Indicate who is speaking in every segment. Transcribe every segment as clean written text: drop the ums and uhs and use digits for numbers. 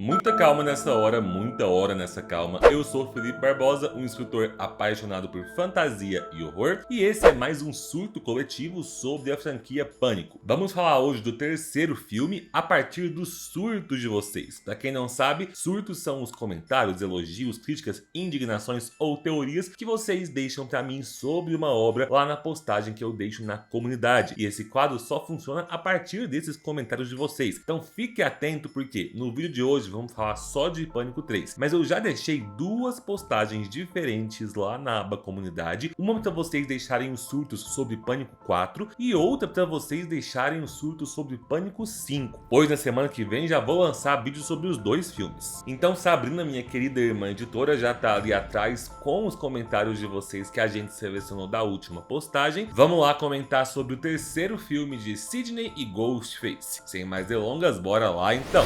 Speaker 1: Muita calma nessa hora, muita hora nessa calma. Eu sou Felipe Barbosa, um instrutor apaixonado por fantasia e horror, e esse é mais um surto coletivo sobre a franquia Pânico. Vamos falar hoje do terceiro filme a partir dos surtos de vocês. Pra quem não sabe, surtos são os comentários, elogios, críticas, indignações ou teorias que vocês deixam pra mim sobre uma obra lá na postagem que eu deixo na comunidade. E esse quadro só funciona a partir desses comentários de vocês. Então fique atento porque no vídeo de hoje vamos falar só de Pânico 3, mas eu já deixei duas postagens diferentes lá na aba comunidade, uma para vocês deixarem os surtos sobre Pânico 4 e outra para vocês deixarem os surtos sobre Pânico 5, pois na semana que vem já vou lançar vídeo sobre os dois filmes. Então Sabrina, minha querida irmã editora, já tá ali atrás com os comentários de vocês que a gente selecionou da última postagem. Vamos lá comentar sobre o terceiro filme de Sidney e Ghostface. Sem mais delongas, bora lá então!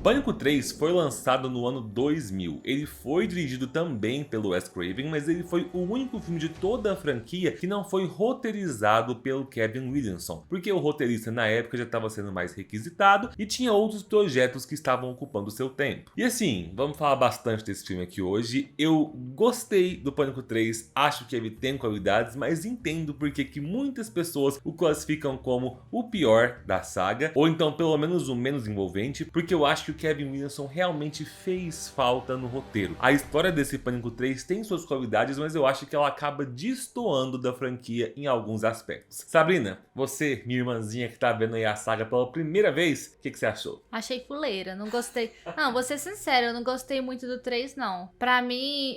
Speaker 1: Pânico 3 foi lançado no ano 2000, ele foi dirigido também pelo Wes Craven, mas ele foi o único filme de toda a franquia que não foi roteirizado pelo Kevin Williamson, porque o roteirista na época já estava sendo mais requisitado e tinha outros projetos que estavam ocupando seu tempo. E assim, vamos falar bastante desse filme aqui hoje. Eu gostei do Pânico 3, acho que ele tem qualidades, mas entendo porque que muitas pessoas o classificam como o pior da saga, ou então pelo menos o menos envolvente, porque eu acho que o Kevin Williamson realmente fez falta no roteiro. A história desse Pânico 3 tem suas qualidades, mas eu acho que ela acaba destoando da franquia em alguns aspectos. Sabrina, você, minha irmãzinha que tá vendo aí a saga pela primeira vez, o que você achou?
Speaker 2: Achei fuleira, não gostei. Não, vou ser sincera, eu não gostei muito do 3, não. Pra mim,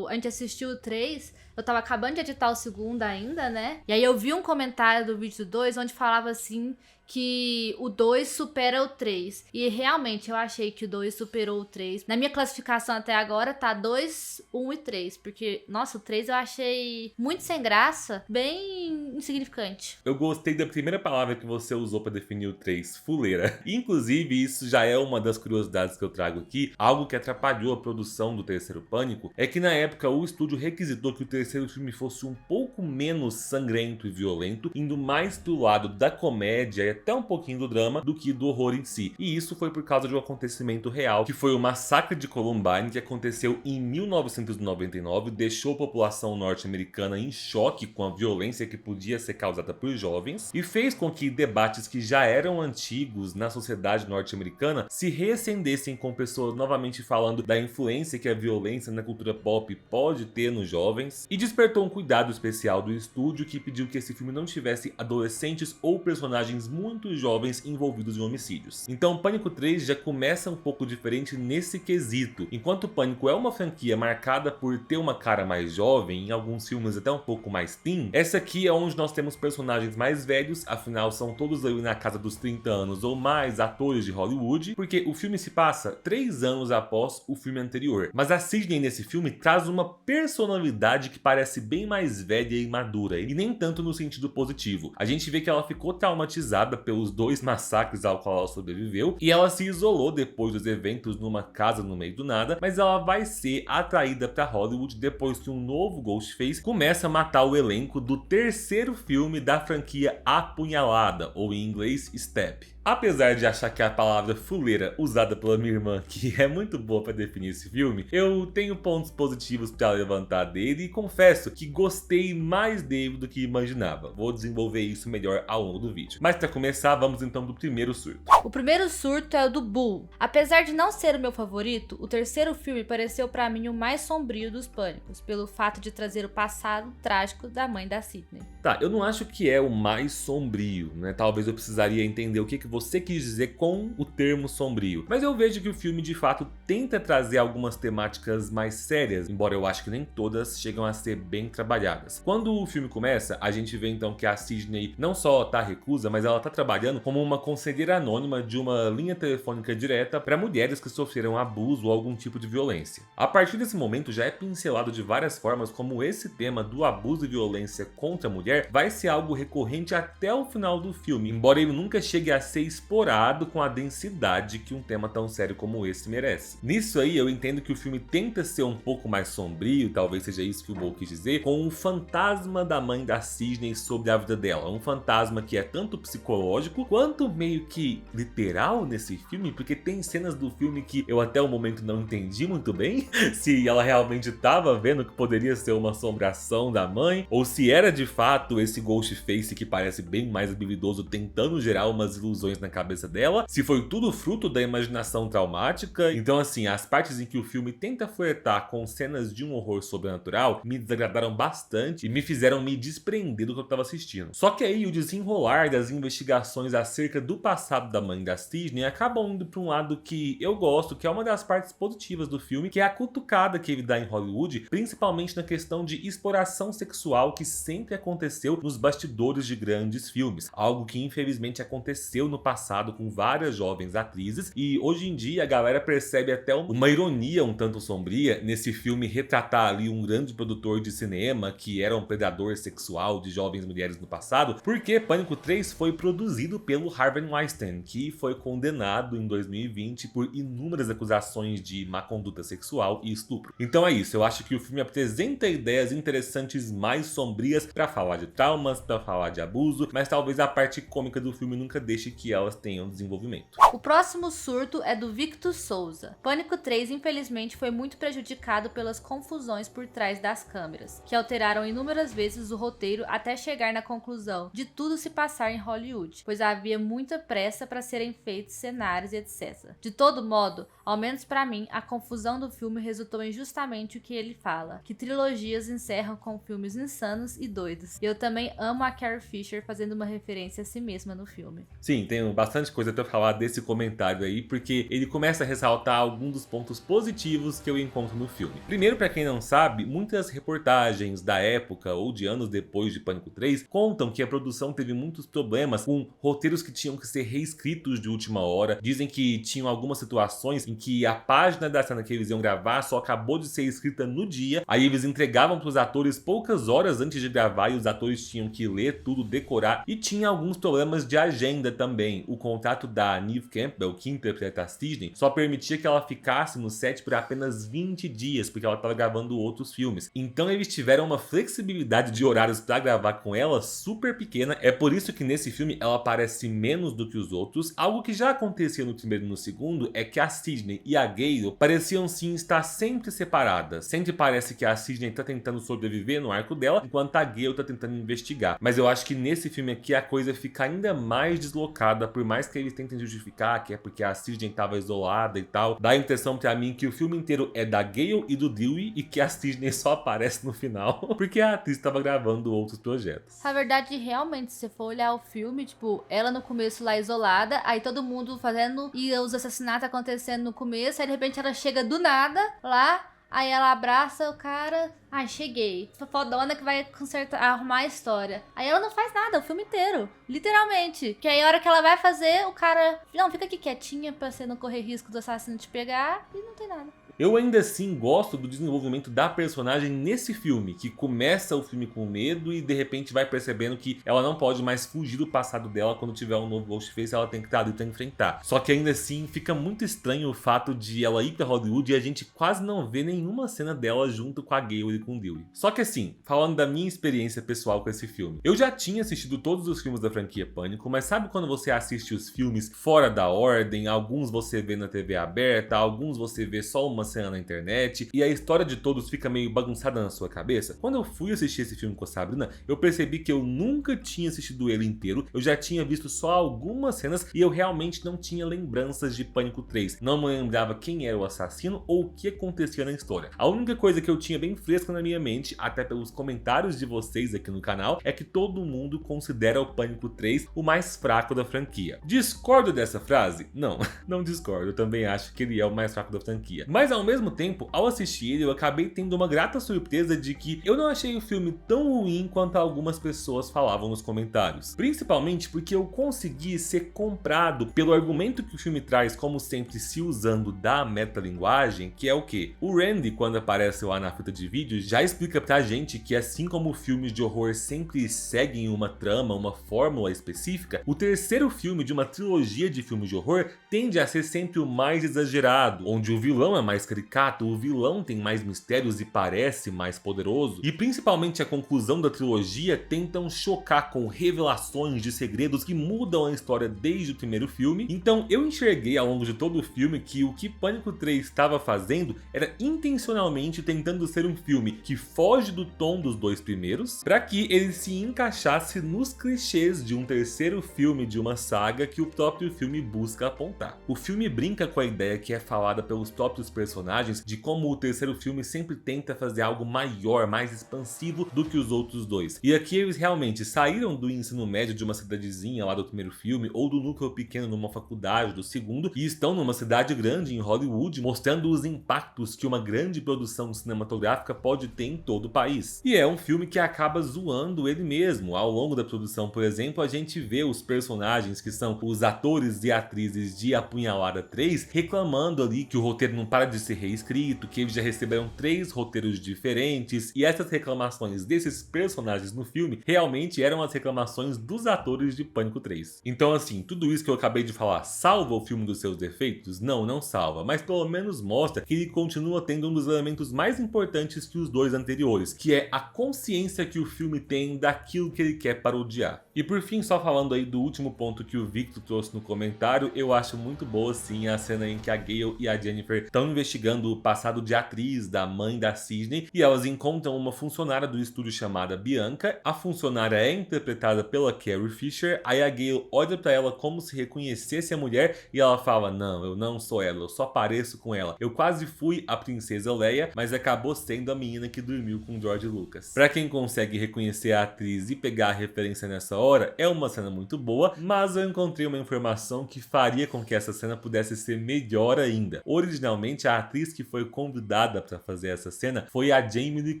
Speaker 2: a gente assistiu o 3, eu tava acabando de editar o segundo ainda, né? E aí eu vi um comentário do vídeo do 2 onde falava assim que o 2 supera o 3. E realmente eu achei que o 2 superou o 3. Na minha classificação até agora tá 2, 1 e 3. Porque, nossa, o 3 eu achei muito sem graça, bem insignificante.
Speaker 1: Eu gostei da primeira palavra que você usou para definir o 3, fuleira. Inclusive, isso já é uma das curiosidades que eu trago aqui. Algo que atrapalhou a produção do terceiro Pânico é que na época o estúdio requisitou que o terceiro filme fosse um pouco menos sangrento e violento, indo mais do lado da comédia e até um pouquinho do drama do que do horror em si. E isso foi por causa de um acontecimento real, que foi o massacre de Columbine, que aconteceu em 1999, deixou a população norte-americana em choque com a violência que podia ser causada por jovens, e fez com que debates que já eram antigos na sociedade norte-americana se reacendessem com pessoas novamente falando da influência que a violência na cultura pop pode ter nos jovens, e despertou um cuidado especial do estúdio que pediu que esse filme não tivesse adolescentes ou personagens muito jovens envolvidos em homicídios. Então Pânico 3 já começa um pouco diferente nesse quesito. Enquanto Pânico é uma franquia marcada por ter uma cara mais jovem, em alguns filmes até um pouco mais teen, essa aqui é onde nós temos personagens mais velhos, afinal são todos ali na casa dos 30 anos ou mais, atores de Hollywood, porque o filme se passa 3 anos após o filme anterior. Mas a Sidney nesse filme traz uma personalidade que parece bem mais velha e madura, e nem tanto no sentido positivo. A gente vê que ela ficou traumatizada pelos 2 massacres ao qual ela sobreviveu, e ela se isolou depois dos eventos numa casa no meio do nada, mas ela vai ser atraída para Hollywood depois que um novo Ghostface começa a matar o elenco do terceiro filme da franquia Apunhalada, ou em inglês Step. Apesar de achar que a palavra fuleira usada pela minha irmã, que é muito boa para definir esse filme, eu tenho pontos positivos para levantar dele e confesso que gostei mais dele do que imaginava. Vou desenvolver isso melhor ao longo do vídeo. Mas para começar, vamos então do primeiro surto.
Speaker 2: O primeiro surto é o do Bull. Apesar de não ser o meu favorito, o terceiro filme pareceu pra mim o mais sombrio dos Pânicos, pelo fato de trazer o passado trágico da mãe da Sidney.
Speaker 1: Tá, eu não acho que é o mais sombrio, né? Talvez eu precisaria entender o que você quis dizer com o termo sombrio. Mas eu vejo que o filme de fato tenta trazer algumas temáticas mais sérias, embora eu acho que nem todas chegam a ser bem trabalhadas. Quando o filme começa, a gente vê então que a Sidney não só tá reclusa, mas ela tá trabalhando como uma conselheira anônima de uma linha telefônica direta para mulheres que sofreram abuso ou algum tipo de violência. A partir desse momento já é pincelado de várias formas como esse tema do abuso e violência contra a mulher vai ser algo recorrente até o final do filme, embora ele nunca chegue a ser ser explorado com a densidade que um tema tão sério como esse merece. Nisso aí, eu entendo que o filme tenta ser um pouco mais sombrio, talvez seja isso que o Bo quis dizer, com o fantasma da mãe da Sidney sobre a vida dela. Um fantasma que é tanto psicológico quanto meio que literal nesse filme, porque tem cenas do filme que eu até o momento não entendi muito bem se ela realmente estava vendo que poderia ser uma assombração da mãe, ou se era de fato esse Ghostface que parece bem mais habilidoso tentando gerar umas ilusões na cabeça dela, se foi tudo fruto da imaginação traumática. Então assim, as partes em que o filme tenta flertar com cenas de um horror sobrenatural me desagradaram bastante e me fizeram me desprender do que eu estava assistindo. Só que aí o desenrolar das investigações acerca do passado da mãe da Sidney acabam indo para um lado que eu gosto, que é uma das partes positivas do filme, que é a cutucada que ele dá em Hollywood, principalmente na questão de exploração sexual que sempre aconteceu nos bastidores de grandes filmes, algo que infelizmente aconteceu no passado com várias jovens atrizes, e hoje em dia a galera percebe até uma ironia um tanto sombria nesse filme retratar ali um grande produtor de cinema que era um predador sexual de jovens mulheres no passado, porque Pânico 3 foi produzido pelo Harvey Weinstein, que foi condenado em 2020 por inúmeras acusações de má conduta sexual e estupro. Então é isso, eu acho que o filme apresenta ideias interessantes mais sombrias para falar de traumas, para falar de abuso, mas talvez a parte cômica do filme nunca deixe que elas tenham desenvolvimento.
Speaker 2: O próximo surto é do Victor Souza. Pânico 3 infelizmente foi muito prejudicado pelas confusões por trás das câmeras, que alteraram inúmeras vezes o roteiro até chegar na conclusão de tudo se passar em Hollywood, pois havia muita pressa para serem feitos cenários e etc. De todo modo, ao menos para mim, a confusão do filme resultou em justamente o que ele fala, que trilogias encerram com filmes insanos e doidos. E eu também amo a Carrie Fisher fazendo uma referência a si mesma no filme.
Speaker 1: Sim, tenho bastante coisa pra falar desse comentário aí, porque ele começa a ressaltar alguns dos pontos positivos que eu encontro no filme. Primeiro, pra quem não sabe, muitas reportagens da época ou de anos depois de Pânico 3 contam que a produção teve muitos problemas com roteiros que tinham que ser reescritos de última hora. Dizem que tinham algumas situações em que a página da cena que eles iam gravar só acabou de ser escrita no dia, aí eles entregavam pros atores poucas horas antes de gravar e os atores tinham que ler tudo, decorar, e tinha alguns problemas de agenda também. O contrato da Neve Campbell, que interpreta a Sidney, só permitia que ela ficasse no set por apenas 20 dias, porque ela estava gravando outros filmes. Então eles tiveram uma flexibilidade de horários para gravar com ela super pequena. É por isso que nesse filme ela aparece menos do que os outros. Algo que já acontecia no primeiro e no segundo é que a Sidney e a Gale pareciam sim estar sempre separadas. Sempre parece que a Sidney tá tentando sobreviver no arco dela, enquanto a Gale tá tentando investigar. Mas eu acho que nesse filme aqui a coisa fica ainda mais deslocada, por mais que eles tentem justificar que é porque a Sidney tava isolada e tal. Dá a impressão pra mim que o filme inteiro é da Gale e do Dewey e que a Sidney só aparece no final porque a atriz tava gravando outros projetos.
Speaker 2: Na verdade, realmente, se você for olhar o filme, tipo, ela no começo lá isolada, aí todo mundo fazendo e os assassinatos acontecendo no começo, aí de repente ela chega do nada lá, aí ela abraça o cara, ai, cheguei, sou fodona que vai consertar, arrumar a história. Aí ela não faz nada, o filme inteiro, literalmente. Que aí a hora que ela vai fazer, o cara, não, fica aqui quietinha pra você não correr risco do assassino te pegar, e não tem nada.
Speaker 1: Eu ainda assim gosto do desenvolvimento da personagem nesse filme, que começa o filme com medo e de repente vai percebendo que ela não pode mais fugir do passado dela. Quando tiver um novo Ghostface, ela tem que estar ali pra enfrentar. Só que ainda assim fica muito estranho o fato de ela ir pra Hollywood e a gente quase não vê nenhuma cena dela junto com a Gale e com o Dewey. Só que assim, falando da minha experiência pessoal com esse filme, eu já tinha assistido todos os filmes da franquia Pânico, mas sabe quando você assiste os filmes fora da ordem? Alguns você vê na TV aberta, alguns você vê só uma cena na internet e a história de todos fica meio bagunçada na sua cabeça. Quando eu fui assistir esse filme com a Sabrina, eu percebi que eu nunca tinha assistido ele inteiro, eu já tinha visto só algumas cenas e eu realmente não tinha lembranças de Pânico 3. Não me lembrava quem era o assassino ou o que acontecia na história. A única coisa que eu tinha bem fresca na minha mente, até pelos comentários de vocês aqui no canal, é que todo mundo considera o Pânico 3 o mais fraco da franquia. Discordo dessa frase? Não, não discordo. Eu também acho que ele é o mais fraco da franquia. Mas ao mesmo tempo, ao assistir ele, eu acabei tendo uma grata surpresa de que eu não achei o filme tão ruim quanto algumas pessoas falavam nos comentários. Principalmente porque eu consegui ser comprado pelo argumento que o filme traz, como sempre se usando da metalinguagem, que é o quê? O Randy, quando aparece lá na fita de vídeo, vídeo já explica pra gente que, assim como filmes de horror sempre seguem uma trama, uma fórmula específica, o terceiro filme de uma trilogia de filmes de horror tende a ser sempre o mais exagerado, onde o vilão é mais caricato, o vilão tem mais mistérios e parece mais poderoso, e principalmente a conclusão da trilogia tentam chocar com revelações de segredos que mudam a história desde o primeiro filme. Então eu enxerguei ao longo de todo o filme que o que Pânico 3 estava fazendo era intencionalmente tentando ser um filme que foge do tom dos dois primeiros, para que ele se encaixasse nos clichês de um terceiro filme de uma saga que o próprio filme busca apontar. O filme brinca com a ideia que é falada pelos próprios personagens de como o terceiro filme sempre tenta fazer algo maior, mais expansivo do que os outros dois. E aqui eles realmente saíram do ensino médio de uma cidadezinha lá do primeiro filme, ou do núcleo pequeno numa faculdade do segundo, e estão numa cidade grande em Hollywood, mostrando os impactos que uma grande produção cinematográfica pode ter em todo o país. E é um filme que acaba zoando ele mesmo. Ao longo da produção, por exemplo, a gente vê os personagens que são os atores e atrizes de Apunhalada 3 reclamando ali que o roteiro não para de ser reescrito, que eles já receberam 3 roteiros diferentes, e essas reclamações desses personagens no filme realmente eram as reclamações dos atores de Pânico 3. Então assim, tudo isso que eu acabei de falar salva o filme dos seus defeitos? Não, não salva, mas pelo menos mostra que ele continua tendo um dos elementos mais importantes que os dois anteriores, que é a consciência que o filme tem daquilo que ele quer parodiar. E por fim, só falando aí do último ponto que o Victor trouxe no comentário, eu acho muito boa sim a cena em que a Gale e a Jennifer estão investigando o passado de atriz da mãe da Sidney, e elas encontram uma funcionária do estúdio chamada Bianca. A funcionária é interpretada pela Carrie Fisher, aí a Gale olha pra ela como se reconhecesse a mulher e ela fala: não, eu não sou ela, eu só pareço com ela. Eu quase fui a princesa Leia, mas acabou sendo a menina que dormiu com George Lucas. Pra quem consegue reconhecer a atriz e pegar a referência nessa hora, é uma cena muito boa, mas eu encontrei uma informação que faria com que essa cena pudesse ser melhor ainda. Originalmente, a atriz que foi convidada para fazer essa cena foi a Jamie Lee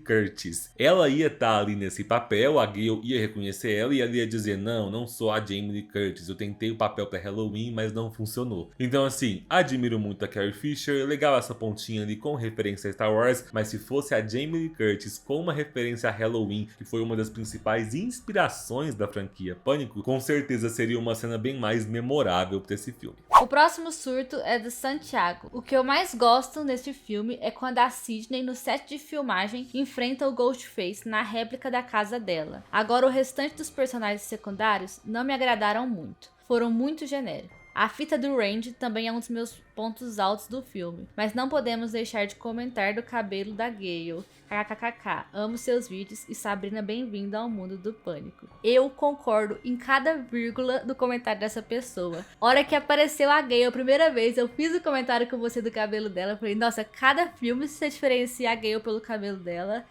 Speaker 1: Curtis. Ela ia estar ali nesse papel, a Gale ia reconhecer ela e ela ia dizer: não, não sou a Jamie Lee Curtis, eu tentei o papel para Halloween, mas não funcionou. Então assim, admiro muito a Carrie Fisher, legal essa pontinha ali com referência a Star Wars, mas se fosse a Jamie Lee Curtis com uma referência a Halloween, que foi uma das principais inspirações da franquia Pânico, com certeza seria uma cena bem mais memorável para esse filme.
Speaker 2: O próximo surto é do Santiago. O que eu mais gosto nesse filme é quando a Sidney, no set de filmagem, enfrenta o Ghostface na réplica da casa dela. Agora, o restante dos personagens secundários não me agradaram muito. Foram muito genéricos. A fita do Randy também é um dos meus pontos altos do filme, mas não podemos deixar de comentar do cabelo da Gale. KKKK, amo seus vídeos e Sabrina, bem-vinda ao mundo do Pânico. Eu concordo em cada vírgula do comentário dessa pessoa. Hora que apareceu a Gale a primeira vez, eu fiz o comentário com você do cabelo dela. Eu falei, nossa, cada filme você diferencia a Gale pelo cabelo dela.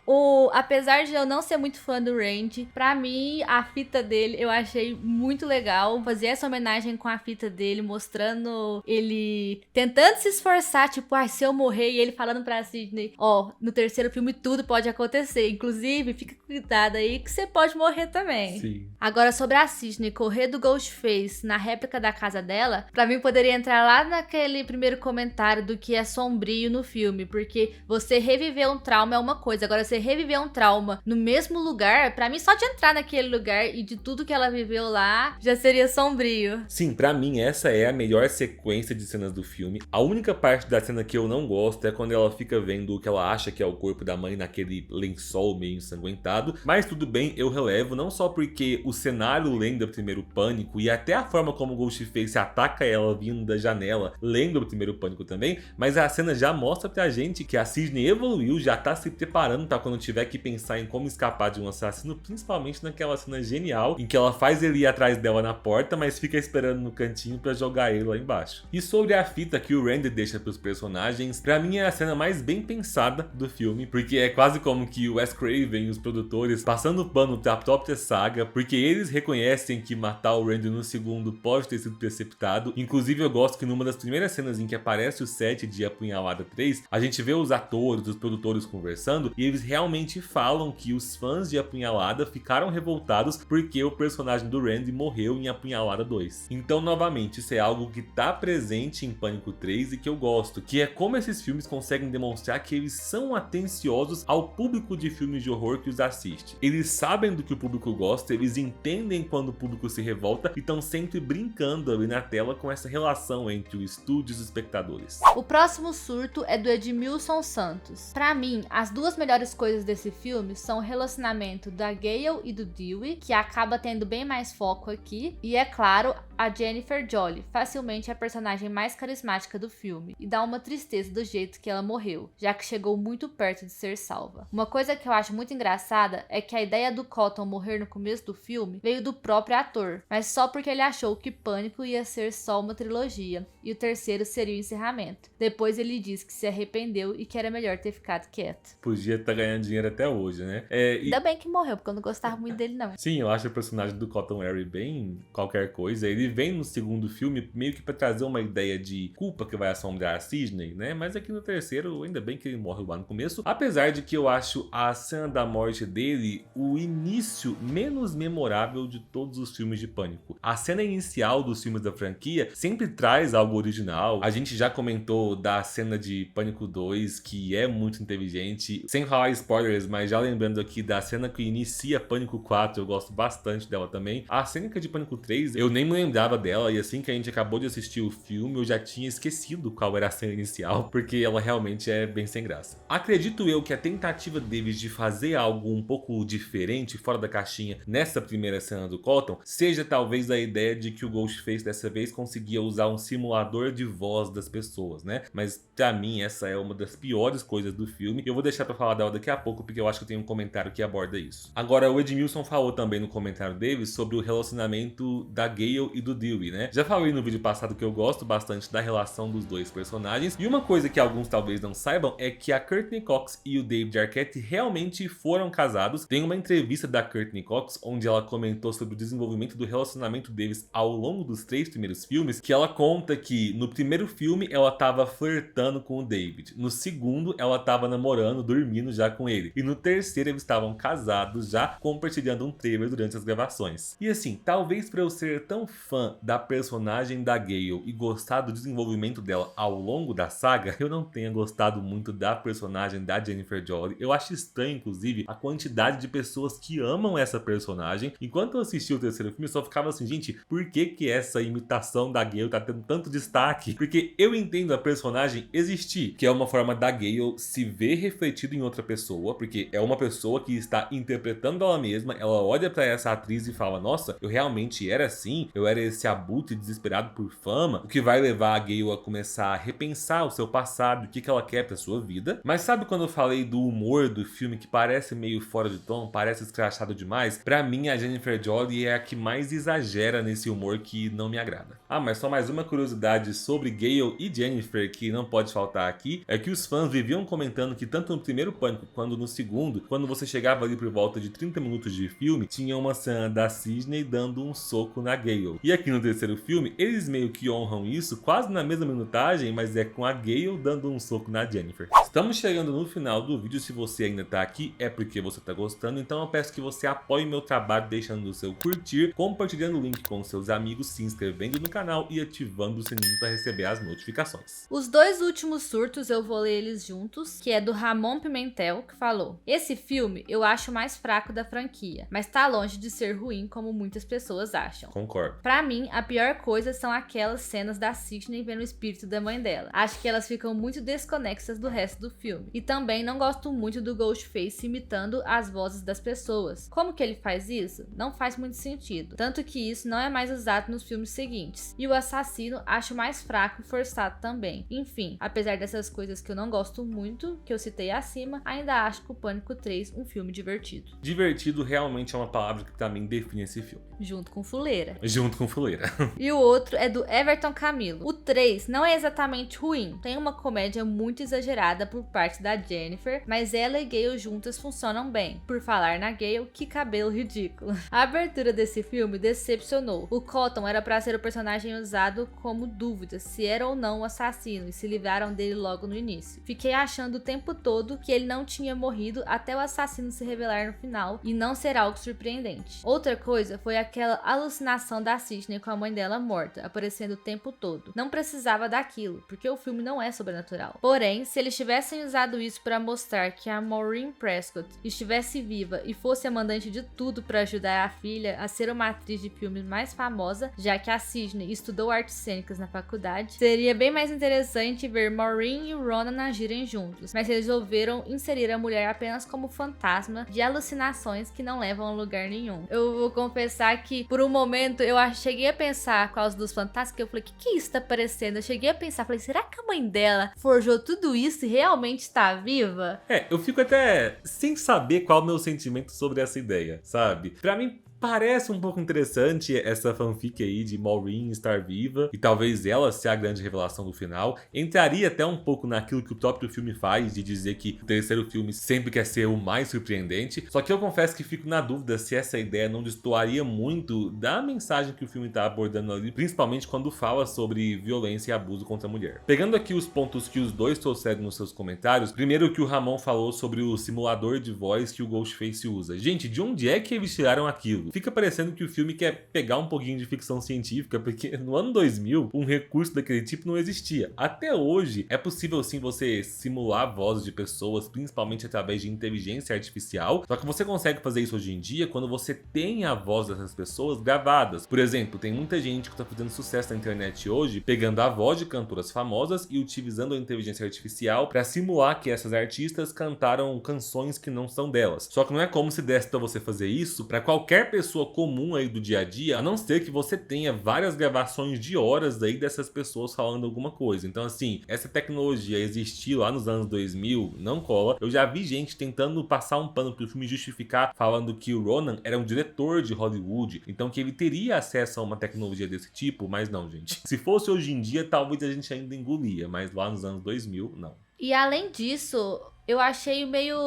Speaker 2: Apesar de eu não ser muito fã do Randy, pra mim, a fita dele eu achei muito legal. Fazer essa homenagem com a fita dele, mostrando ele tentando se esforçar, tipo, se eu morrer, e ele falando pra Sidney, no terceiro filme tudo pode acontecer, inclusive, fica cuidado aí que você pode morrer também.
Speaker 1: Sim.
Speaker 2: Agora, sobre a Sidney correr do Ghostface na réplica da casa dela, pra mim poderia entrar lá naquele primeiro comentário do que é sombrio no filme, porque você reviver um trauma é uma coisa, agora você reviver um trauma no mesmo lugar, pra mim só de entrar naquele lugar e de tudo que ela viveu lá, já seria sombrio.
Speaker 1: Sim, pra mim essa é a melhor sequência de cenas do filme. A única parte da cena que eu não gosto é quando ela fica vendo o que ela acha que é o corpo da mãe naquele lençol meio ensanguentado, mas tudo bem, eu relevo, não só porque o cenário lembra o primeiro Pânico e até a forma como o Ghostface ataca ela vindo da janela lembra o primeiro Pânico também, mas a cena já mostra pra gente que a Sidney evoluiu, já tá se preparando pra quando tiver que pensar em como escapar de um assassino, principalmente naquela cena genial em que ela faz ele ir atrás dela na porta, mas fica esperando no cantinho pra jogar ele lá embaixo. E sobre a fita que o Randy deixa pros personagens, pra mim é a cena mais bem pensada do filme, porque é quase como que o Wes Craven e os produtores passando o pano pra própria saga, porque eles reconhecem que matar o Randy no segundo pode ter sido preceptado. Inclusive eu gosto que numa das primeiras cenas em que aparece o set de Apunhalada 3, a gente vê os atores, os produtores conversando, e eles realmente falam que os fãs de Apunhalada ficaram revoltados porque o personagem do Randy morreu em Apunhalada 2. Então, novamente, isso é algo que tá presente em Pânico 3 e que eu gosto, que é como esses filmes conseguem demonstrar que eles são atenciosos respeitosos ao público de filmes de horror que os assiste. Eles sabem do que o público gosta, eles entendem quando o público se revolta e estão sempre brincando ali na tela com essa relação entre o estúdio e os espectadores.
Speaker 2: O próximo surto é do Edmilson Santos. Pra mim, as duas melhores coisas desse filme são o relacionamento da Gale e do Dewey, que acaba tendo bem mais foco aqui, e é claro, a Jennifer Joly, facilmente a personagem mais carismática do filme, e dá uma tristeza do jeito que ela morreu, já que chegou muito perto de ser salva. Uma coisa que eu acho muito engraçada é que a ideia do Cotton morrer no começo do filme veio do próprio ator, mas só porque ele achou que Pânico ia ser só uma trilogia, e o terceiro seria o encerramento. Depois ele disse que se arrependeu e que era melhor ter ficado quieto.
Speaker 1: Podia estar ganhando dinheiro até hoje, né?
Speaker 2: Ainda bem que morreu, porque eu não gostava muito dele não.
Speaker 1: Sim, eu acho o personagem do Cotton Harry bem qualquer coisa. Ele vem no segundo filme meio que pra trazer uma ideia de culpa que vai assombrar a Sidney, né? Mas aqui no terceiro, ainda bem que ele morre lá no começo. Apesar de que eu acho a cena da morte dele o início menos memorável de todos os filmes de Pânico. A cena inicial dos filmes da franquia sempre traz algo original. A gente já comentou da cena de Pânico 2, que é muito inteligente. Sem falar spoilers, mas já lembrando aqui da cena que inicia Pânico 4, eu gosto bastante dela também. A cena que é de Pânico 3, eu nem me lembrava dela, e assim que a gente acabou de assistir o filme, eu já tinha esquecido qual era a cena inicial, porque ela realmente é bem sem graça. Acredito eu que a tentativa deles de fazer algo um pouco diferente, fora da caixinha, nessa primeira cena do Cotton, seja talvez a ideia de que o Ghostface dessa vez conseguia usar um simulador de voz das pessoas, né? Mas pra mim essa é uma das piores coisas do filme, e eu vou deixar pra falar dela daqui a pouco, porque eu acho que tem um comentário que aborda isso. Agora, o Edmilson falou também no comentário dele sobre o relacionamento da Gale e do Dewey, né? Já falei no vídeo passado que eu gosto bastante da relação dos dois personagens, e uma coisa que alguns talvez não saibam é que a Courtney Cox e o David Arquette realmente foram casados. Tem uma entrevista da Courtney Cox onde ela comentou sobre o desenvolvimento do relacionamento deles ao longo dos 3 primeiros filmes, que ela conta que no primeiro filme ela tava flertando com o David, no segundo ela tava namorando, dormindo já com ele, e no terceiro eles estavam casados já, compartilhando um trailer durante as gravações. E assim, talvez por eu ser tão fã da personagem da Gale e gostar do desenvolvimento dela ao longo da saga, eu não tenha gostado muito da personagem da Jennifer Joly. Eu acho estranho, inclusive, a quantidade de pessoas que amam essa personagem. Enquanto eu assisti o terceiro filme, eu só ficava assim, gente, por que essa imitação da Gale tá tendo tanto destaque? Porque eu entendo a personagem existir, que é uma forma da Gale se ver refletido em outra pessoa, porque é uma pessoa que está interpretando ela mesma, ela olha pra essa atriz e fala, nossa, eu realmente era assim, eu era esse abutre desesperado por fama, o que vai levar a Gale a começar a repensar o seu passado, o que ela quer pra sua vida. Mas sabe quando eu falei do humor do filme que parece meio fora de tom, parece escrachado demais? Pra mim, a Jennifer Joly é a que mais exagera nesse humor que não me agrada. Ah, mas só mais uma curiosidade sobre Gale e Jennifer que não pode faltar aqui, é que os fãs viviam comentando que tanto no primeiro Pânico quanto no segundo, quando você chegava ali por volta de 30 minutos de filme, tinha uma cena da Sidney dando um soco na Gale. E aqui no terceiro filme, eles meio que honram isso quase na mesma minutagem, mas é com a Gale dando um soco na Jennifer. Estamos chegando no final do vídeo, se você ainda tá aqui é porque você tá gostando, então eu peço que você apoie meu trabalho deixando o seu curtir, compartilhando o link com seus amigos, se inscrevendo no canal e ativando o sininho para receber as notificações.
Speaker 2: Os dois últimos surtos eu vou ler eles juntos, que é do Ramon Pimentel, que falou: esse filme eu acho o mais fraco da franquia, mas tá longe de ser ruim como muitas pessoas acham.
Speaker 1: Concordo.
Speaker 2: Pra mim, a pior coisa são aquelas cenas da Sidney vendo o espírito da mãe dela. Acho que elas ficam muito desconexas do resto do filme. E também não gosto muito do Ghostface imitando as vozes das pessoas. Como que ele faz isso? Não faz muito sentido. Tanto que isso não é mais usado nos filmes seguintes. E o assassino acho mais fraco e forçado também. Enfim, apesar dessas coisas que eu não gosto muito, que eu citei acima, ainda acho que o Pânico 3 um filme divertido.
Speaker 1: Divertido realmente é uma palavra que pra mim define esse filme.
Speaker 2: Junto com Fuleira.
Speaker 1: Junto com Fuleira.
Speaker 2: E o outro é do Everton Camilo. O 3 não é exatamente ruim. Tem uma comédia muito exagerada por parte da Jennifer, mas ela e Gale juntas funcionam bem. Por falar na Gale, que cabelo ridículo. A abertura desse filme decepcionou. O Cotton era pra ser o personagem personagem usado como dúvida se era ou não o assassino e se livraram dele logo no início. Fiquei achando o tempo todo que ele não tinha morrido até o assassino se revelar no final e não ser algo surpreendente. Outra coisa foi aquela alucinação da Sidney com a mãe dela morta, aparecendo o tempo todo. Não precisava daquilo, porque o filme não é sobrenatural. Porém, se eles tivessem usado isso para mostrar que a Maureen Prescott estivesse viva e fosse a mandante de tudo para ajudar a filha a ser uma atriz de filmes mais famosa, já que a Sidney estudou artes cênicas na faculdade, seria bem mais interessante ver Maureen e o Ronan agirem juntos, mas eles resolveram inserir a mulher apenas como fantasma de alucinações que não levam a lugar nenhum. Eu vou confessar que por um momento eu cheguei a pensar, por causa dos fantasmas, que eu falei, que isso tá aparecendo? Eu cheguei a pensar, falei, será que a mãe dela forjou tudo isso e realmente está viva?
Speaker 1: Eu fico até sem saber qual é o meu sentimento sobre essa ideia, sabe? Pra mim, parece um pouco interessante essa fanfic aí de Maureen estar viva e talvez ela ser a grande revelação do final. Entraria até um pouco naquilo que o próprio filme faz, de dizer que o terceiro filme sempre quer ser o mais surpreendente. Só que eu confesso que fico na dúvida se essa ideia não destoaria muito da mensagem que o filme está abordando ali, principalmente quando fala sobre violência e abuso contra a mulher. Pegando aqui os pontos que os dois trouxeram nos seus comentários, primeiro que o Ramon falou sobre o simulador de voz que o Ghostface usa. Gente, de onde é que eles tiraram aquilo? Fica parecendo que o filme quer pegar um pouquinho de ficção científica, porque no ano 2000 um recurso daquele tipo não existia. Até hoje é possível sim você simular vozes de pessoas, principalmente através de inteligência artificial, só que você consegue fazer isso hoje em dia quando você tem a voz dessas pessoas gravadas. Por exemplo, tem muita gente que está fazendo sucesso na internet hoje, pegando a voz de cantoras famosas e utilizando a inteligência artificial para simular que essas artistas cantaram canções que não são delas. Só que não é como se desse para você fazer isso para qualquer pessoa comum aí do dia a dia, a não ser que você tenha várias gravações de horas aí dessas pessoas falando alguma coisa. Então assim, essa tecnologia existir lá nos anos 2000 não cola. Eu já vi gente tentando passar um pano pro filme justificar, falando que o Ronan era um diretor de Hollywood, então que ele teria acesso a uma tecnologia desse tipo, mas não, gente. Se fosse hoje em dia, talvez a gente ainda engolia, mas lá nos anos 2000, não.
Speaker 2: E além disso, eu achei meio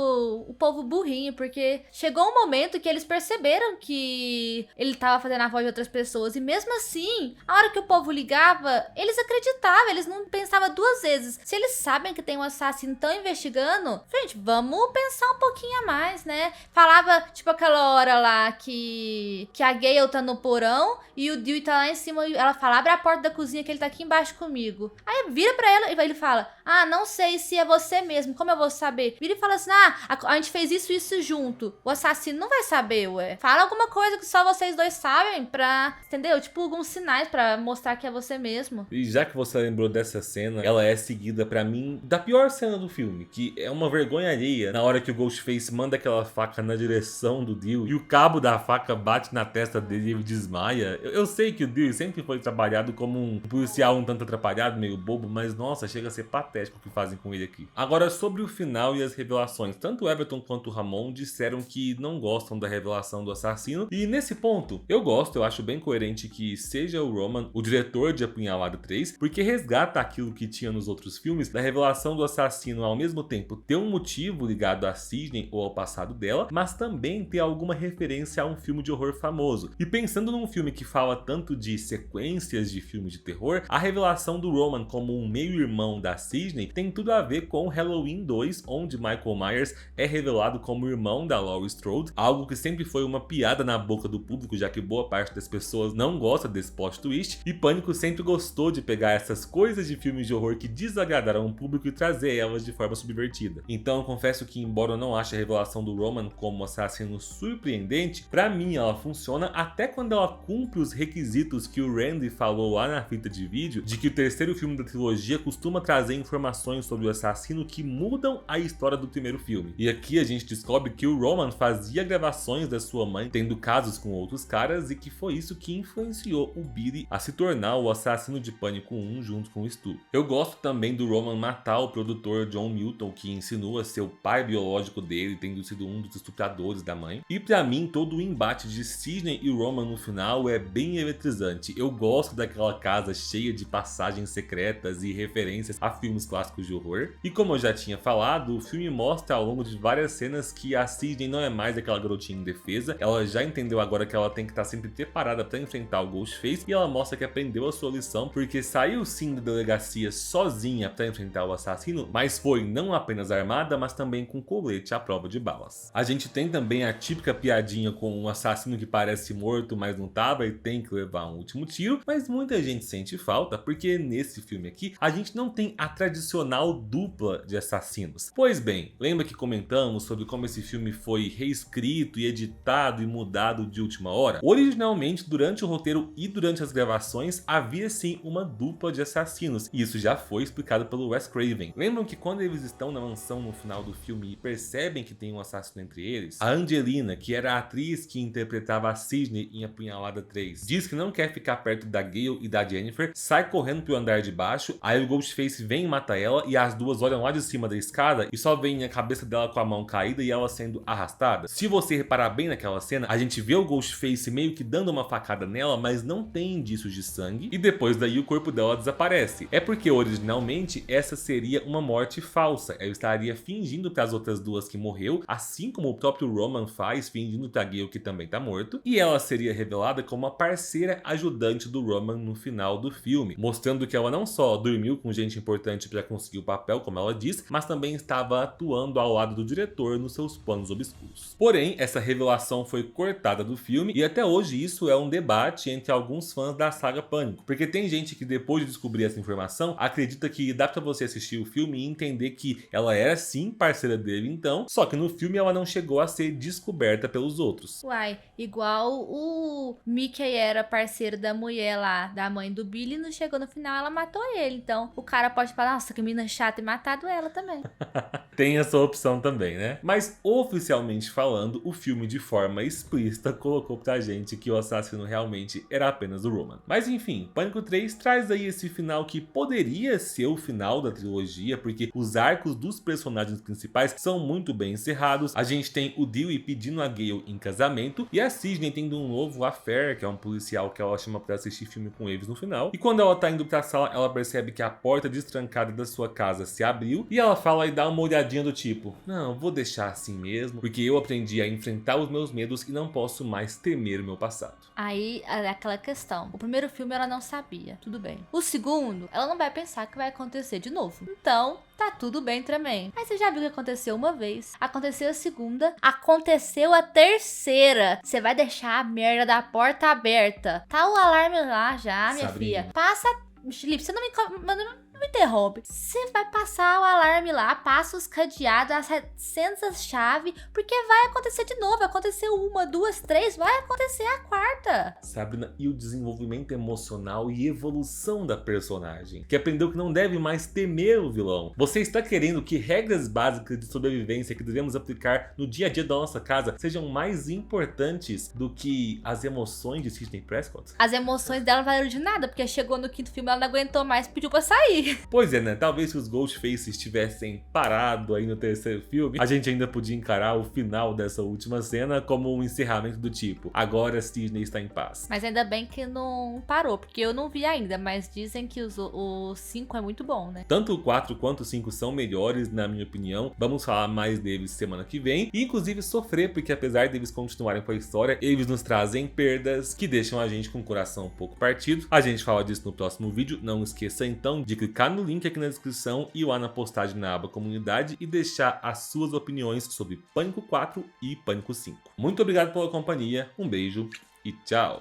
Speaker 2: o povo burrinho, porque chegou um momento que eles perceberam que ele tava fazendo a voz de outras pessoas, e mesmo assim, a hora que o povo ligava, eles acreditavam, eles não pensavam duas vezes. Se eles sabem que tem um assassino tão investigando, gente, vamos pensar um pouquinho a mais, né? Falava, tipo, aquela hora lá que a Gale tá no porão e o Dewey tá lá em cima, e ela fala, abre a porta da cozinha que ele tá aqui embaixo comigo. Aí vira pra ela e ele fala, ah, não sei se é você mesmo, como eu vou saber? Vira e fala assim, a gente fez isso junto. O assassino não vai saber, ué. Fala alguma coisa que só vocês dois sabem pra, entendeu? Tipo, alguns sinais pra mostrar que é você mesmo.
Speaker 1: E já que você lembrou dessa cena, ela é seguida pra mim da pior cena do filme, que é uma vergonha alheia na hora que o Ghostface manda aquela faca na direção do Dewey e o cabo da faca bate na testa dele e ele desmaia. Eu sei que o Dewey sempre foi trabalhado como um policial um tanto atrapalhado, meio bobo, mas nossa, chega a ser patético o que fazem com ele aqui. Agora, sobre o final e as revelações, tanto o Everton quanto o Ramon disseram que não gostam da revelação do assassino, e nesse ponto, eu gosto, eu acho bem coerente que seja o Roman o diretor de Apunhalado 3, porque resgata aquilo que tinha nos outros filmes, da revelação do assassino ao mesmo tempo ter um motivo ligado a Sidney ou ao passado dela, mas também ter alguma referência a um filme de horror famoso. E pensando num filme que fala tanto de sequências de filmes de terror, a revelação do Roman como um meio-irmão da Sidney tem tudo a ver com Halloween 2, onde Michael Myers é revelado como irmão da Laurie Strode, algo que sempre foi uma piada na boca do público, já que boa parte das pessoas não gosta desse plot twist, e Pânico sempre gostou de pegar essas coisas de filmes de horror que desagradaram o público e trazer elas de forma subvertida. Então eu confesso que, embora eu não ache a revelação do Roman como assassino surpreendente, pra mim ela funciona até quando ela cumpre os requisitos que o Randy falou lá na fita de vídeo, de que o terceiro filme da trilogia costuma trazer informações sobre o assassino que mudam a história do primeiro filme. E aqui a gente descobre que o Roman fazia gravações da sua mãe tendo casos com outros caras e que foi isso que influenciou o Billy a se tornar o assassino de Pânico 1 junto com o Stu. Eu gosto também do Roman matar o produtor John Milton, que insinua ser o pai biológico dele, tendo sido um dos estupradores da mãe. E pra mim, todo o embate de Sidney e Roman no final é bem eletrizante. Eu gosto daquela casa cheia de passagens secretas e referências a filmes clássicos de horror. E como eu já tinha falado, lado, o filme mostra ao longo de várias cenas que a Sidney não é mais aquela garotinha indefesa, ela já entendeu agora que ela tem que estar sempre preparada para enfrentar o Ghostface, e ela mostra que aprendeu a sua lição, porque saiu sim da delegacia sozinha para enfrentar o assassino, mas foi não apenas armada, mas também com colete à prova de balas. A gente tem também a típica piadinha com um assassino que parece morto, mas não tava e tem que levar um último tiro, mas muita gente sente falta, porque nesse filme aqui a gente não tem a tradicional dupla de assassinos. Pois bem, lembra que comentamos sobre como esse filme foi reescrito e editado e mudado de última hora? Originalmente, durante o roteiro e durante as gravações, havia sim uma dupla de assassinos, e isso já foi explicado pelo Wes Craven. Lembram que quando eles estão na mansão no final do filme e percebem que tem um assassino entre eles, a Angelina, que era a atriz que interpretava a Sidney em Apunhalada 3, diz que não quer ficar perto da Gale e da Jennifer, sai correndo pro andar de baixo, aí o Ghostface vem e mata ela, e as duas olham lá de cima da escada e só veem a cabeça dela com a mão caída e ela sendo arrastada. Se você reparar bem naquela cena, a gente vê o Ghostface meio que dando uma facada nela, mas não tem indícios de sangue, e depois daí o corpo dela desaparece. É porque originalmente essa seria uma morte falsa, ela estaria fingindo para as outras duas que morreu, assim como o próprio Roman faz, fingindo pra Gale que também tá morto, e ela seria revelada como a parceira ajudante do Roman no final do filme, mostrando que ela não só dormiu com gente importante para conseguir o papel, como ela diz, mas também estava atuando ao lado do diretor nos seus planos obscuros. Porém, essa revelação foi cortada do filme, e até hoje isso é um debate entre alguns fãs da saga Pânico, porque tem gente que depois de descobrir essa informação, acredita que dá pra você assistir o filme e entender que ela era sim parceira dele então, só que no filme ela não chegou a ser descoberta pelos outros.
Speaker 2: Uai, igual o Mickey era parceiro da mulher lá, da mãe do Billy, não chegou no final, ela matou ele. Então o cara pode falar, nossa, que menina chata, e matado ela também.
Speaker 1: Tem essa opção também, né? Mas oficialmente falando, o filme de forma explícita colocou pra gente que o assassino realmente era apenas o Roman. Mas enfim, Pânico 3 traz aí esse final que poderia ser o final da trilogia, porque os arcos dos personagens principais são muito bem encerrados. A gente tem o Dewey pedindo a Gale em casamento e a Sidney tendo um novo affair, que é um policial que ela chama pra assistir filme com eles no final. E quando ela tá indo pra sala, ela percebe que a porta destrancada da sua casa se abriu e ela fala e dá uma olhadinha do tipo, não, vou deixar assim mesmo, porque eu aprendi a enfrentar os meus medos e não posso mais temer o meu passado.
Speaker 2: Aí é aquela questão, o primeiro filme ela não sabia, tudo bem. O segundo, ela não vai pensar que vai acontecer de novo. Então, tá tudo bem também. Aí você já viu que aconteceu uma vez, aconteceu a segunda, aconteceu a terceira. Você vai deixar a merda da porta aberta. Tá o alarme lá já, minha
Speaker 1: Sabrina.
Speaker 2: filha. Passa, Felipe, você não me interrompe. Você vai passar o alarme lá, passa os cadeados, as 700 chaves, porque vai acontecer de novo. Aconteceu uma, duas, três, vai acontecer a quarta.
Speaker 1: Sabrina, e o desenvolvimento emocional e evolução da personagem, que aprendeu que não deve mais temer o vilão. Você está querendo que regras básicas de sobrevivência que devemos aplicar no dia a dia da nossa casa sejam mais importantes do que as emoções de Sidney Prescott?
Speaker 2: As emoções dela não valeram de nada, porque chegou no quinto filme, ela não aguentou mais, pediu pra sair.
Speaker 1: Pois é, né? Talvez se os Ghostfaces tivessem parado aí no terceiro filme, a gente ainda podia encarar o final dessa última cena como um encerramento do tipo, agora Sidney está em paz.
Speaker 2: Mas ainda bem que não parou, porque eu não vi ainda, mas dizem que o 5 é muito bom, né?
Speaker 1: Tanto o 4 quanto o 5 são melhores, na minha opinião. Vamos falar mais deles semana que vem. E inclusive sofrer, porque apesar deles continuarem com a história, eles nos trazem perdas que deixam a gente com o coração um pouco partido. A gente fala disso no próximo vídeo. Não esqueça então de clicar no link aqui na descrição e lá na postagem na aba comunidade e deixar as suas opiniões sobre Pânico 4 e Pânico 5. Muito obrigado pela companhia, um beijo e tchau!